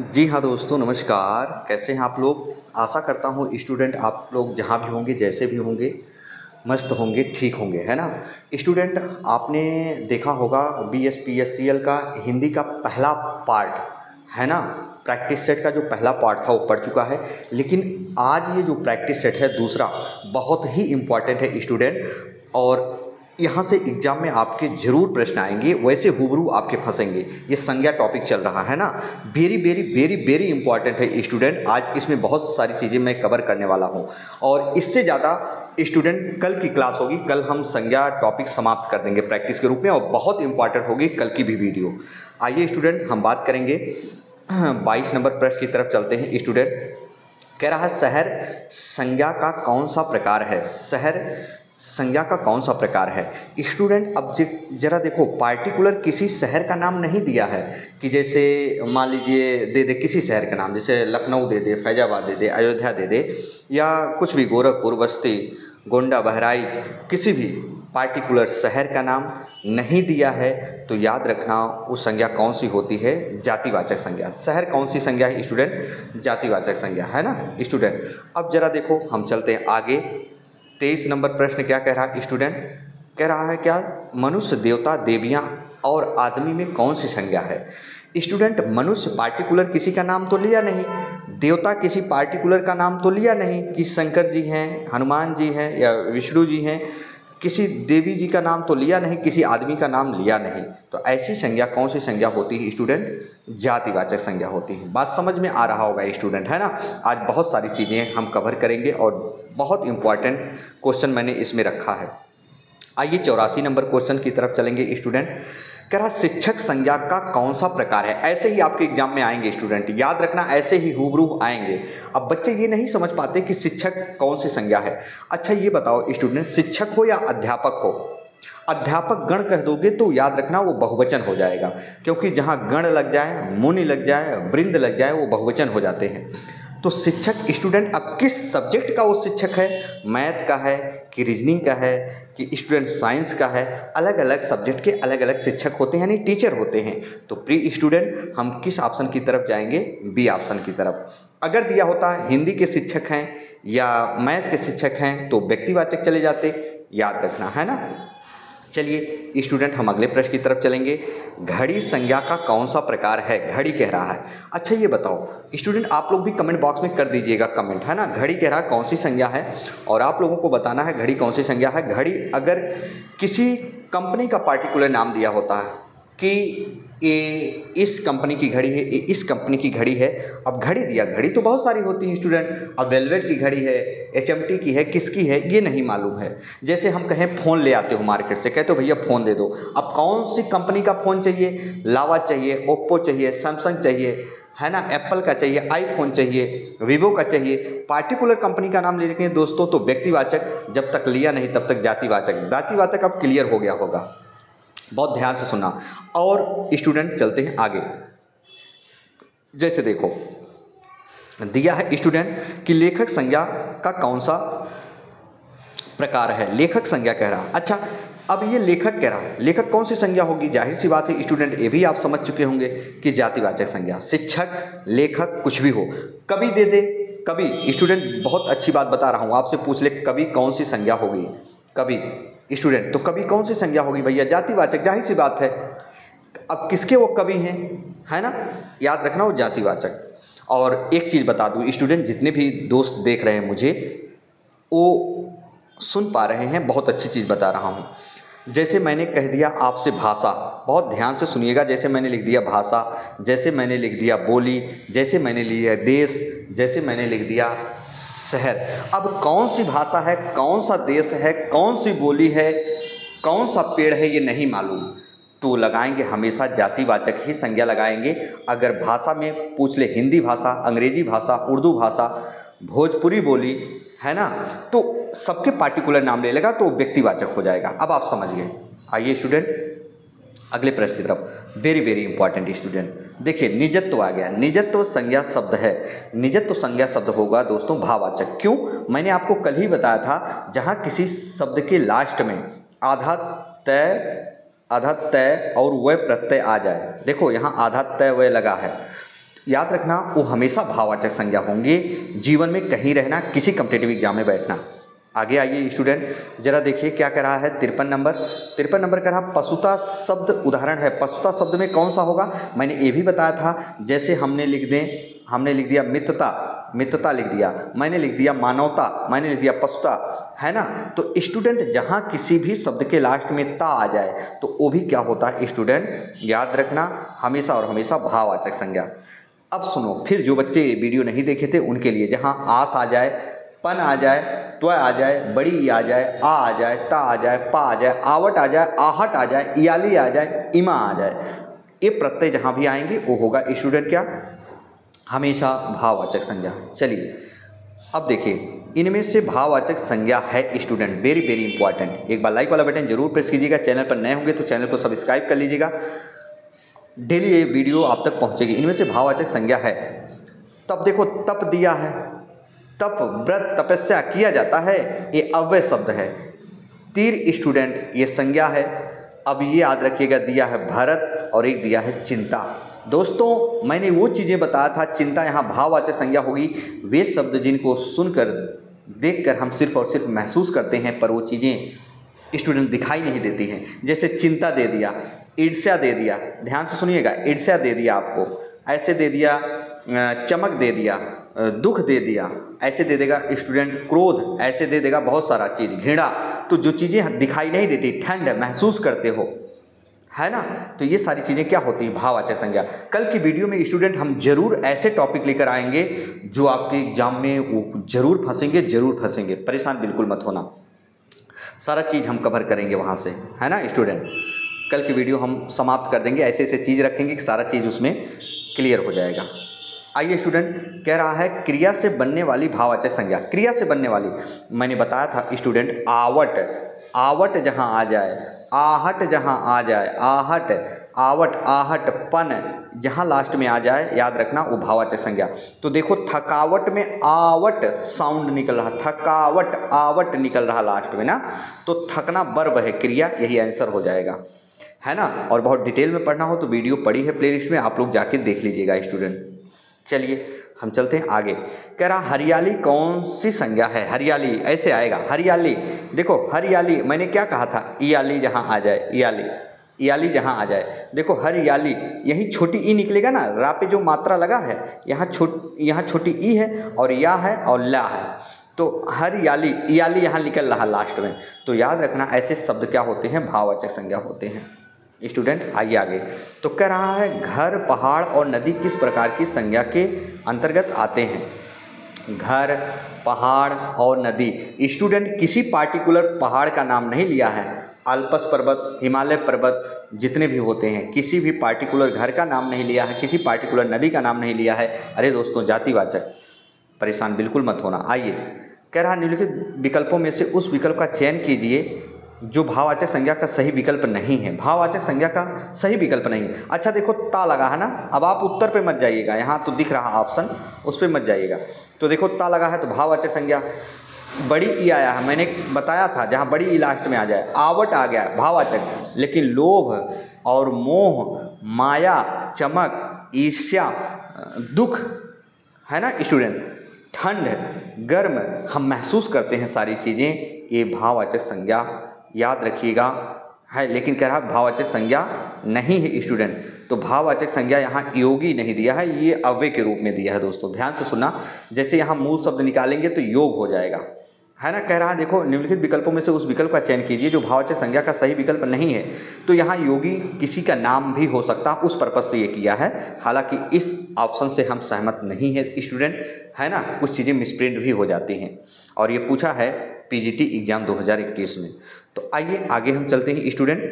जी हाँ दोस्तों, नमस्कार। कैसे हैं आप लोग? आशा करता हूँ स्टूडेंट आप लोग जहाँ भी होंगे, जैसे भी होंगे, मस्त होंगे, ठीक होंगे, है ना? स्टूडेंट, आपने देखा होगा BSPSCL का हिंदी का पहला पार्ट, है ना? प्रैक्टिस सेट का जो पहला पार्ट था वो पढ़ चुका है, लेकिन आज ये जो प्रैक्टिस सेट है दूसरा, बहुत ही इम्पॉर्टेंट है स्टूडेंट। और यहाँ से एग्जाम में आपके ज़रूर प्रश्न आएंगे, वैसे हुबरू आपके फंसेंगे। ये संज्ञा टॉपिक चल रहा है ना, very very very very important है स्टूडेंट। आज इसमें बहुत सारी चीज़ें मैं कवर करने वाला हूँ, और इससे ज़्यादा स्टूडेंट कल की क्लास होगी। कल हम संज्ञा टॉपिक समाप्त कर देंगे प्रैक्टिस के रूप में, और बहुत इंपॉर्टेंट होगी कल की भी वीडियो। आइए स्टूडेंट, हम बात करेंगे 22 नंबर प्रश्न की तरफ चलते हैं। स्टूडेंट कह रहा है, शहर संज्ञा का कौन सा प्रकार है? शहर संज्ञा का कौन सा प्रकार है? स्टूडेंट अब जरा देखो, पार्टिकुलर किसी शहर का नाम नहीं दिया है कि जैसे मान लीजिए दे दे किसी शहर का नाम, जैसे लखनऊ दे दे, फैजाबाद दे दे, अयोध्या दे दे, या कुछ भी, गोरखपुर, बस्ती, गोंडा, बहराइच, किसी भी पार्टिकुलर शहर का नाम नहीं दिया है। तो याद रखना वो संज्ञा कौन सी होती है? जातिवाचक संज्ञा। शहर कौन सी संज्ञा है स्टूडेंट? जातिवाचक संज्ञा, है ना स्टूडेंट। अब जरा देखो, हम चलते हैं आगे। 23 नंबर प्रश्न क्या कह रहा है स्टूडेंट? कह रहा है क्या, मनुष्य, देवता, देवियाँ और आदमी में कौन सी संज्ञा है? स्टूडेंट, मनुष्य पार्टिकुलर किसी का नाम तो लिया नहीं, देवता किसी पार्टिकुलर का नाम तो लिया नहीं कि शंकर जी हैं, हनुमान जी हैं या विष्णु जी हैं, किसी देवी जी का नाम तो लिया नहीं, किसी आदमी का नाम लिया नहीं। तो ऐसी संज्ञा कौन सी संज्ञा होती है स्टूडेंट? जातिवाचक संज्ञा होती है। बात समझ में आ रहा होगा स्टूडेंट, है ना? आज बहुत सारी चीज़ें हम कवर करेंगे और बहुत इंपॉर्टेंट क्वेश्चन मैंने इसमें रखा है। आइए 84 नंबर क्वेश्चन की तरफ चलेंगे स्टूडेंट। कह रहा, शिक्षक संज्ञा का कौन सा प्रकार है? ऐसे ही आपके एग्जाम में आएंगे स्टूडेंट, याद रखना, ऐसे ही हुबरू आएंगे। अब बच्चे ये नहीं समझ पाते कि शिक्षक कौन सी संज्ञा है। अच्छा ये बताओ स्टूडेंट, शिक्षक हो या अध्यापक हो? अध्यापक गण कह दोगे तो याद रखना वो बहुवचन हो जाएगा, क्योंकि जहाँ गण लग जाए, मुनि लग जाए, वृंद लग जाए, वो बहुवचन हो जाते हैं। तो शिक्षक स्टूडेंट अब किस सब्जेक्ट का वो शिक्षक है? मैथ का है कि रीजनिंग का है कि स्टूडेंट साइंस का है? अलग अलग सब्जेक्ट के अलग अलग शिक्षक होते हैं, यानी टीचर होते हैं। तो प्री स्टूडेंट हम किस ऑप्शन की तरफ जाएंगे? बी ऑप्शन की तरफ। अगर दिया होता हिंदी के शिक्षक हैं या मैथ के शिक्षक हैं तो व्यक्तिवाचक चले जाते, याद रखना, है ना। चलिए स्टूडेंट, हम अगले प्रश्न की तरफ चलेंगे। घड़ी संज्ञा का कौन सा प्रकार है? घड़ी कह रहा है। अच्छा ये बताओ स्टूडेंट, आप लोग भी कमेंट बॉक्स में कर दीजिएगा कमेंट, है ना। घड़ी कह रहा है कौन सी संज्ञा है, और आप लोगों को बताना है घड़ी कौन सी संज्ञा है। घड़ी अगर किसी कंपनी का पार्टिकुलर नाम दिया होता है कि ये इस कंपनी की घड़ी है, ये इस कंपनी की घड़ी है। अब घड़ी दिया, घड़ी तो बहुत सारी होती है स्टूडेंट। अब वेलवेट की घड़ी है, HMT की है, किसकी है ये नहीं मालूम है। जैसे हम कहें फ़ोन ले आते हो मार्केट से, कहते हो भैया फ़ोन दे दो। अब कौन सी कंपनी का फ़ोन चाहिए? लावा चाहिए, ओप्पो चाहिए, सैमसंग चाहिए, है ना, एप्पल का चाहिए, आईफोन चाहिए, वीवो का चाहिए। पार्टिकुलर कंपनी का नाम लेके दोस्तों तो व्यक्तिवाचक, जब तक लिया नहीं तब तक जातिवाचक। जातिवाचक अब क्लियर हो गया होगा, बहुत ध्यान से सुनना। और स्टूडेंट चलते हैं आगे। जैसे देखो दिया है स्टूडेंट कि लेखक संज्ञा का कौन सा प्रकार है? लेखक संज्ञा कह रहा। अच्छा अब ये लेखक कह रहा, लेखक कौन सी संज्ञा होगी? जाहिर सी बात है स्टूडेंट, ये भी आप समझ चुके होंगे कि जातिवाचक संज्ञा। शिक्षक, लेखक, कुछ भी हो। कवि दे दे, कवि स्टूडेंट बहुत अच्छी बात बता रहा हूँ, आपसे पूछ ले कवि कौन सी संज्ञा होगी? कवि स्टूडेंट, तो कवि कौन सी संज्ञा होगी भैया? जातिवाचक, जाहिर सी बात है। अब किसके वो कवि हैं, है ना, याद रखना वो जातिवाचक। और एक चीज़ बता दूँ स्टूडेंट, जितने भी दोस्त देख रहे हैं मुझे, वो सुन पा रहे हैं, बहुत अच्छी चीज़ बता रहा हूँ। जैसे मैंने कह दिया आपसे भाषा, बहुत ध्यान से सुनिएगा। जैसे मैंने लिख दिया भाषा, जैसे मैंने लिख दिया बोली, जैसे मैंने लिया देश, जैसे मैंने लिख दिया शहर। अब कौन सी भाषा है, कौन सा देश है, कौन सी बोली है, कौन सा पेड़ है, ये नहीं मालूम, तो लगाएंगे हमेशा जातिवाचक ही संज्ञा लगाएंगे। अगर भाषा में पूछ ले, हिंदी भाषा, अंग्रेजी भाषा, उर्दू भाषा, भोजपुरी बोली, है ना, तो सबके पार्टिकुलर नाम ले लेगा तो व्यक्तिवाचक हो जाएगा। अब आप समझ गए। आइए स्टूडेंट अगले प्रश्न की तरफ। वेरी वेरी इंपॉर्टेंट स्टूडेंट, देखिए निजत्व आ गया। निजत्व संज्ञा शब्द है। निजत्व संज्ञा शब्द होगा दोस्तों भाववाचक। क्यों? मैंने आपको कल ही बताया था, जहाँ किसी शब्द के लास्ट में आधा तय और वह प्रत्यय आ जाए। देखो यहाँ आधा तय वह लगा है, याद रखना वो हमेशा भाववाचक संज्ञा होंगे। जीवन में कहीं रहना, किसी कॉम्पिटिटिव एग्जाम में बैठना। आगे आइए स्टूडेंट, जरा देखिए क्या कह रहा है 53 नंबर कह रहा पशुता शब्द उदाहरण है। पशुता शब्द में कौन सा होगा? मैंने ये भी बताया था, जैसे हमने लिख दिया मित्रता लिख दिया, मैंने लिख दिया मानवता, मैंने लिख दिया पशुता, है ना। तो स्टूडेंट जहाँ किसी भी शब्द के लास्ट में ता आ जाए तो वो भी क्या होता है स्टूडेंट, याद रखना हमेशा और हमेशा भाववाचक संज्ञा। अब सुनो, फिर जो बच्चे वीडियो नहीं देखे थे उनके लिए, जहाँ आस आ जाए, पन आ जाए, त्व आ जाए, बड़ी ई आ जाए, आ जाए, ता आ जाए, पा आ जाए, आवट आ जाए, आहट आ जाए, इयाली आ जाए, इमा आ जाए, ये प्रत्यय जहाँ भी आएंगे वो होगा स्टूडेंट क्या, हमेशा भाववाचक संज्ञा। चलिए अब देखिए, इनमें से भाववाचक संज्ञा है स्टूडेंट, वेरी वेरी इंपॉर्टेंट। एक बार लाइक वाला बटन जरूर प्रेस कीजिएगा। चैनल पर नए होंगे तो चैनल को सब्सक्राइब कर लीजिएगा, डेली ये वीडियो आप तक पहुंचेगी। इनमें से भाववाचक संज्ञा है। तब देखो, तप दिया है, तप व्रत तपस्या किया जाता है, ये अव्यय शब्द है। तीर स्टूडेंट ये संज्ञा है। अब ये याद रखिएगा, दिया है भरत और एक दिया है चिंता। दोस्तों मैंने वो चीज़ें बताया था, चिंता यहाँ भाववाचक संज्ञा होगी। वे शब्द जिनको सुनकर देखकर हम सिर्फ और सिर्फ महसूस करते हैं, पर वो चीज़ें स्टूडेंट दिखाई नहीं देती हैं। जैसे चिंता दे दिया, ईर्ष्या दे दिया, ध्यान से सुनिएगा, ईर्ष्या दे दिया आपको, ऐसे दे दिया, चमक दे दिया, दुख दे दिया, ऐसे दे देगा स्टूडेंट, क्रोध ऐसे दे देगा, बहुत सारा चीज़, घृणा। तो जो चीज़ें दिखाई नहीं देती, ठंड महसूस करते हो, है ना, तो ये सारी चीज़ें क्या होती हैं, भाववाचक संज्ञा। कल की वीडियो में स्टूडेंट हम जरूर ऐसे टॉपिक लेकर आएंगे जो आपके एग्जाम में वो जरूर फंसेंगे, परेशान बिल्कुल मत होना, सारा चीज़ हम कवर करेंगे वहाँ से, है ना स्टूडेंट। कल की वीडियो हम समाप्त कर देंगे, ऐसे ऐसे चीज़ रखेंगे कि सारा चीज़ उसमें क्लियर हो जाएगा। आइए स्टूडेंट, कह रहा है क्रिया से बनने वाली भाववाचक संज्ञा। क्रिया से बनने वाली मैंने बताया था स्टूडेंट, आवट जहाँ आ जाए, आहट जहाँ आ जाए, आवट आहट पन जहाँ लास्ट में आ जाए, याद रखना वो भाववाचक संज्ञा। तो देखो थकावट में आवट साउंड निकल रहा, थकावट आवट निकल रहा लास्ट में ना, तो थकना वर्ब है, क्रिया, यही आंसर हो जाएगा, है ना। और बहुत डिटेल में पढ़ना हो तो वीडियो पड़ी है प्लेलिस्ट में, आप लोग जाके देख लीजिएगा स्टूडेंट। चलिए हम चलते हैं आगे। कह रहा हरियाली कौन सी संज्ञा है? हरियाली ऐसे आएगा, हरियाली, देखो हरियाली, मैंने क्या कहा था, इयाली जहाँ आ जाए, इयाली जहाँ आ जाए, देखो हरियाली, यही छोटी ई निकलेगा ना, रा पे जो मात्रा लगा है, यहाँ छोटी ई है और या है और ला है, तो हरियाली, इयाली यहाँ निकल रहा लास्ट में। तो याद रखना ऐसे शब्द क्या होते हैं, भाववाचक संज्ञा होते हैं स्टूडेंट। आइए आगे, तो कह रहा है घर पहाड़ और नदी किस प्रकार की संज्ञा के अंतर्गत आते हैं? घर, पहाड़ और नदी, स्टूडेंट किसी पार्टिकुलर पहाड़ का नाम नहीं लिया है, अल्पस पर्वत, हिमालय पर्वत जितने भी होते हैं, किसी भी पार्टिकुलर घर का नाम नहीं लिया है, किसी पार्टिकुलर नदी का नाम नहीं लिया है। अरे दोस्तों जातिवाचक, परेशान बिल्कुल मत होना। आइए, कह रहा निम्नलिखित विकल्पों में से उस विकल्प का चयन कीजिए जो भाववाचक संज्ञा का सही विकल्प नहीं है। भाववाचक संज्ञा का सही विकल्प नहीं। अच्छा देखो ता लगा है ना, अब आप उत्तर पे मत जाइएगा, यहाँ तो दिख रहा ऑप्शन, उस पर मत जाइएगा। तो देखो ता लगा है तो भाववाचक संज्ञा, बड़ी ई आया है, मैंने बताया था जहाँ बड़ी ई लास्ट में आ जाए, आवट आ गया भाववाचक, लेकिन लोभ और मोह, माया, चमक, ईर्ष्या, दुख, है ना स्टूडेंट, ठंड, गर्म हम महसूस करते हैं सारी चीज़ें, ये भाववाचक संज्ञा याद रखिएगा है। लेकिन कह रहा भाववाचक संज्ञा नहीं है स्टूडेंट, तो भाववाचक संज्ञा यहाँ योगी नहीं दिया है, ये अव्यय के रूप में दिया है। दोस्तों ध्यान से सुनना, जैसे यहाँ मूल शब्द निकालेंगे तो योग हो जाएगा, है ना। कह रहा है देखो निम्नलिखित विकल्पों में से उस विकल्प का चयन कीजिए जो भाववाचक संज्ञा का सही विकल्प नहीं है। तो यहाँ योगी किसी का नाम भी हो सकता है, उस पर्पज से ये किया है। हालांकि इस ऑप्शन से हम सहमत नहीं है स्टूडेंट, है ना, कुछ चीज़ें मिसप्रिंट भी हो जाती हैं, और ये पूछा है पीजीटी एग्जाम 2021 में। तो आइए आगे हम चलते हैं स्टूडेंट।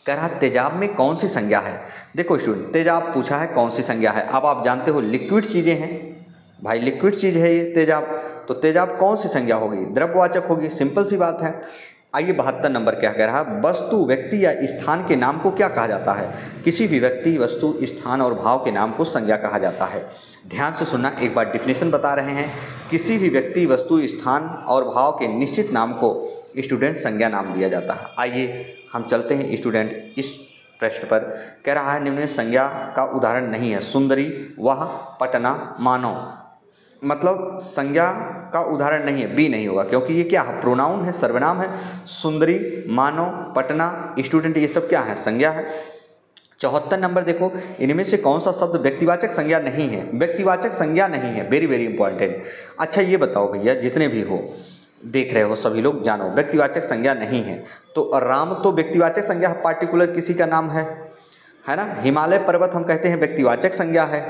कह रहा तेजाब में कौन सी संज्ञा है? देखो स्टूडेंट, तेजाब पूछा है कौन सी संज्ञा है। अब आप जानते हो लिक्विड चीज़ें हैं भाई, लिक्विड चीज़ है ये तेजाब, तो तेजाब कौन सी संज्ञा होगी? द्रव्यवाचक होगी, सिंपल सी बात है। आइए 72 नंबर क्या कह रहा है, वस्तु, व्यक्ति या स्थान के नाम को क्या कहा जाता है? किसी भी व्यक्ति, वस्तु, स्थान और भाव के नाम को संज्ञा कहा जाता है। ध्यान से सुनना, एक बार डिफिनेशन बता रहे हैं। किसी भी व्यक्ति, वस्तु, स्थान और भाव के निश्चित नाम को स्टूडेंट संज्ञा नाम दिया जाता है। आइए हम चलते हैं स्टूडेंट इस पृष्ठ पर कह रहा है निम्न में संज्ञा का उदाहरण नहीं है। सुंदरी, वह, पटना, मानव। मतलब संज्ञा का उदाहरण नहीं है, बी नहीं होगा क्योंकि ये क्या है, प्रोनाउन है, सर्वनाम है। सुंदरी, मानव, पटना, स्टूडेंट, ये सब क्या है, संज्ञा है। 74 नंबर देखो, इनमें से कौन सा शब्द व्यक्तिवाचक संज्ञा नहीं है। व्यक्तिवाचक संज्ञा नहीं है, वेरी वेरी इंपॉर्टेंट। अच्छा ये बताओ भैया, जितने भी हो देख रहे हो सभी लोग जानो, व्यक्तिवाचक संज्ञा नहीं है तो राम तो व्यक्तिवाचक संज्ञा है, पार्टिकुलर किसी का नाम है ना। हिमालय पर्वत हम कहते हैं व्यक्तिवाचक संज्ञा है,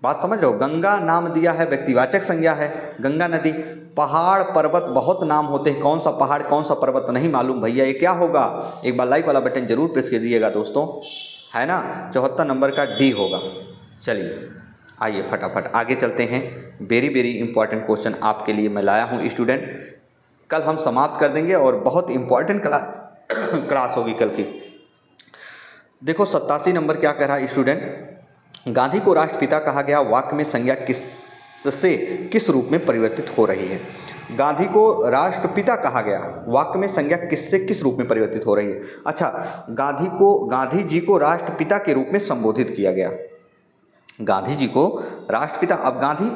बात समझ रहे हो। गंगा नाम दिया है, व्यक्तिवाचक संज्ञा है, गंगा नदी। पहाड़ पर्वत बहुत नाम होते हैं, कौन सा पहाड़ कौन सा पर्वत नहीं मालूम भैया, ये क्या होगा। एक बार लाइक वाला बटन जरूर प्रेस कर दीजिएगा दोस्तों, है ना। 74 नंबर का डी होगा। चलिए आइए फटाफट आगे चलते हैं। वेरी वेरी इंपॉर्टेंट क्वेश्चन आपके लिए मैं लाया हूँ स्टूडेंट। कल हम समाप्त कर देंगे और बहुत इंपॉर्टेंट क्लास होगी कल की। देखो 87 नंबर क्या कह रहा है स्टूडेंट, गांधी को राष्ट्रपिता कहा गया, वाक्य में संज्ञा किससे किस रूप में परिवर्तित हो रही है। गांधी को राष्ट्रपिता कहा गया, वाक्य में संज्ञा किससे किस रूप में परिवर्तित हो रही है। अच्छा, गांधी जी को राष्ट्रपिता के रूप में संबोधित किया गया। गांधी जी को राष्ट्रपिता, अब गांधी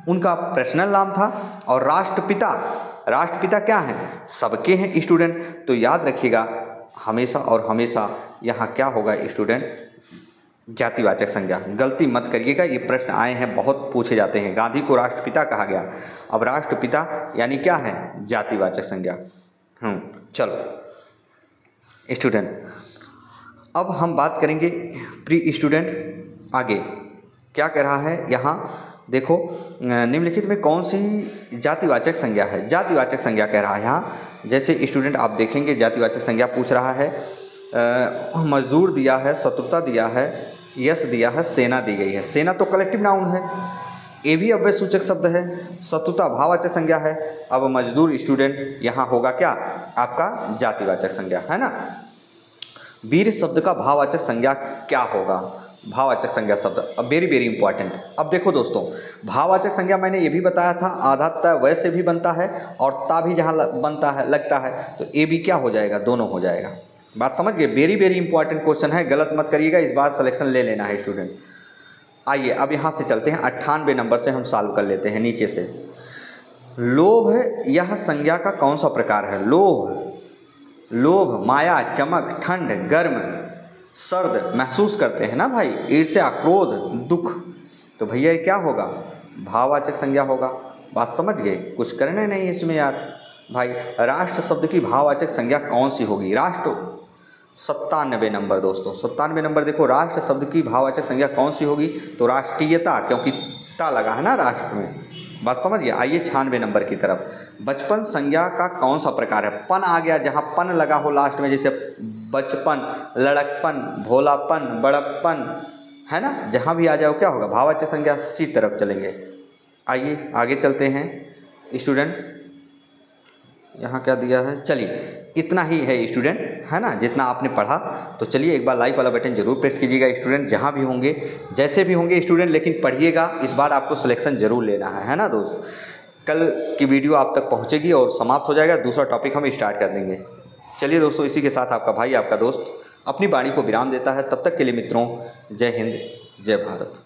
उनका पर्सनल नाम था और राष्ट्रपिता क्या है, सबके हैं स्टूडेंट। तो याद रखिएगा हमेशा और हमेशा यहाँ क्या होगा स्टूडेंट, जातिवाचक संज्ञा। गलती मत करिएगा, ये प्रश्न आए हैं, बहुत पूछे जाते हैं। गांधी को राष्ट्रपिता कहा गया, अब राष्ट्रपिता यानी क्या है, जातिवाचक संज्ञा। चलो स्टूडेंट, अब हम बात करेंगे प्री स्टूडेंट। आगे क्या कह रहा है यहाँ देखो, निम्नलिखित में कौन सी जातिवाचक संज्ञा है। जातिवाचक संज्ञा कह रहा है यहाँ, जैसे स्टूडेंट आप देखेंगे जातिवाचक संज्ञा पूछ रहा है। मजदूर दिया है, शत्रुता दिया है, यश दिया है, सेना दी गई है। सेना तो कलेक्टिव नाउन है, ये भी अव्यय सूचक शब्द है। शत्रुता भाववाचक संज्ञा है। अब मजदूर स्टूडेंट यहाँ होगा क्या, आपका जातिवाचक संज्ञा, है ना। वीर शब्द का भाववाचक संज्ञा क्या होगा, भाववाचक संज्ञा शब्द। अब वेरी वेरी इंपॉर्टेंट। अब देखो दोस्तों, भाववाचक संज्ञा मैंने ये भी बताया था, आधा त वै से भी बनता है और ता भी जहाँ बनता है लगता है, तो ये भी क्या हो जाएगा, दोनों हो जाएगा। बात समझ गए, वेरी वेरी इंपॉर्टेंट क्वेश्चन है, गलत मत करिएगा, इस बार सिलेक्शन ले लेना है स्टूडेंट। आइए अब यहाँ से चलते हैं 98 नंबर से हम सॉल्व कर लेते हैं नीचे से। लोभ यह संज्ञा का कौन सा प्रकार है। लोभ माया, चमक, ठंड, गर्म, सर्द महसूस करते हैं ना भाई, ईर्ष्या, क्रोध, दुख। तो भैया ये क्या होगा, भाववाचक संज्ञा होगा। बात समझ गए, कुछ करना नहीं है इसमें यार भाई। राष्ट्र शब्द की भाववाचक संज्ञा कौन सी होगी, राष्ट्र। 97 नंबर दोस्तों, 97 नंबर देखो, राष्ट्र शब्द की भाववाचक संज्ञा कौन सी होगी, तो राष्ट्रीयता, क्योंकि ता लगा है ना राष्ट्र में। बात समझ गया। आइए 96 नंबर की तरफ। बचपन संज्ञा का कौन सा प्रकार है। पन आ गया, जहाँ पन लगा हो लास्ट में, जैसे बचपन, लड़कपन, भोलापन, बड़प्पन, है ना, जहाँ भी आ जाओ क्या होगा, भाववाचक संज्ञा। सी तरफ चलेंगे। आइए आगे चलते हैं स्टूडेंट। यहाँ क्या दिया है, चलिए इतना ही है स्टूडेंट, है ना, जितना आपने पढ़ा। तो चलिए एक बार लाइक वाला बटन जरूर प्रेस कीजिएगा स्टूडेंट, जहाँ भी होंगे जैसे भी होंगे स्टूडेंट, लेकिन पढ़िएगा, इस बार आपको सिलेक्शन जरूर लेना है ना दोस्त। कल की वीडियो आप तक पहुँचेगी और समाप्त हो जाएगा, दूसरा टॉपिक हम स्टार्ट कर देंगे। चलिए दोस्तों, इसी के साथ आपका भाई आपका दोस्त अपनी वाणी को विराम देता है। तब तक के लिए मित्रों, जय हिंद, जय भारत।